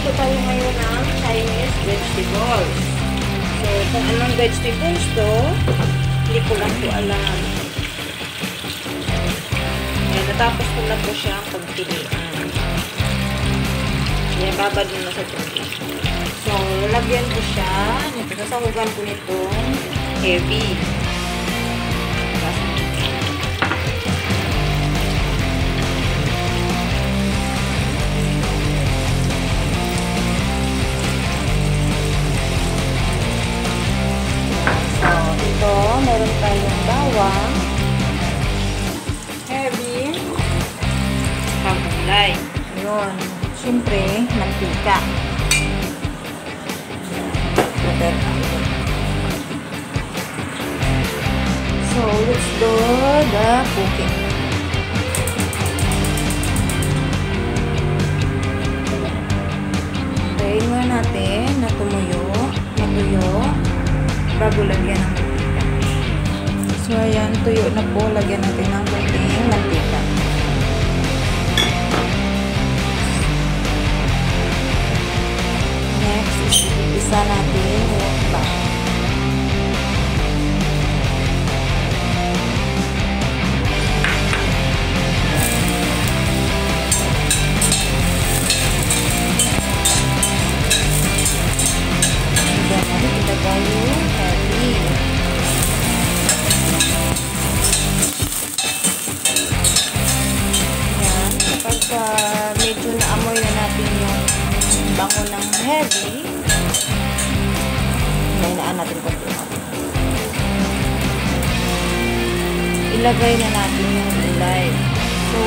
Magluluto tayo ngayon ng Chinese vegetables. So, kung anong vegetables to, hindi ko lang po alam. Ayan, natapos ko na po siyang pagpilian. Ayan, babad mo na sa tubig. So, lalagyan ko siya. Sasahugan ko nitong heavy. Meron tayong bawang, heavy, kamulay. Yun. Siyempre, mantika. So, let's do the cooking. Tayin muna natin na tumuyo, bago lagyan ng mantika. So, ayan, tuyo na po. Lagyan natin ng konting mantika. Next, isa natin yung back. Then, ilagay yung heavy. Medyo naamoy na natin yung bango ng heavy. Hinaan natin konti. Ilagay na natin yung gulay. So,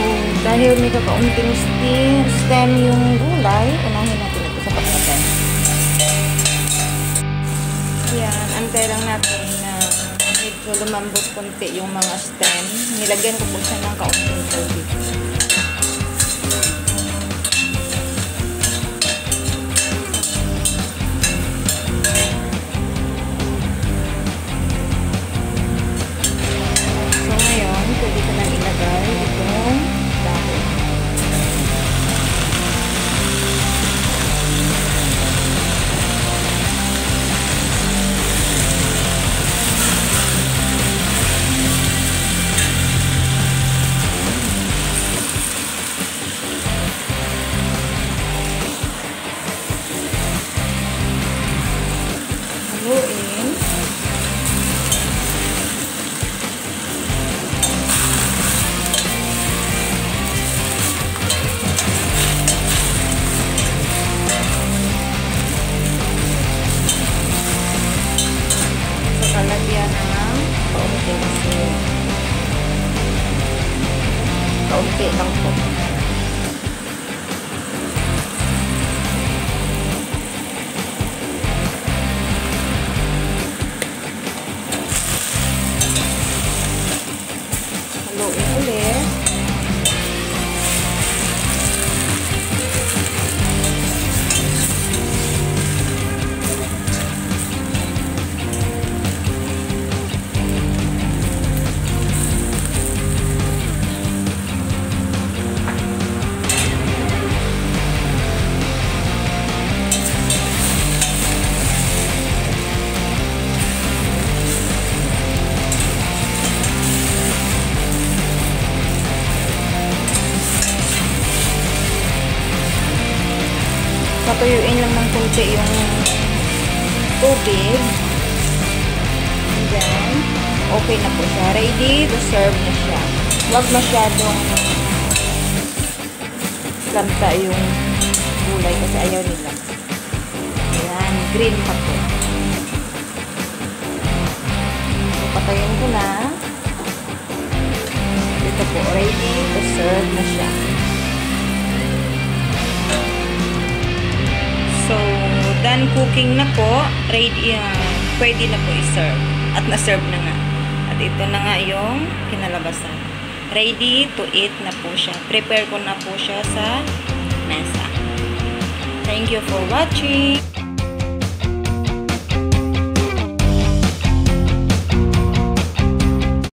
dahil may kakaunting stem yung gulay, unahin natin ito sa paglagay. Ayan, antay lang natin na medyo lumambot konti yung mga stem. Nilagyan ko po siya ng kaunting tubig. Pwede ko nang ilagay itong dahon. Haluin. Lagyan ng kaunting asin. Kaunti lang po. Haluin ulit. Patuyuin lang ng kunti yung tubig. And then, okay na po siya. Ready to serve na siya. Huwag masyadong lanta yung gulay kasi ayaw nila. Ayan, green pa po. So, patayin ko na. Ito po, ready to serve na siya. So, done cooking na po. Ready, pwede na po i-serve. At na-serve na nga. At ito na nga yung kinalabasan. Ready to eat na po siya. Prepare ko na po siya sa mesa. Thank you for watching.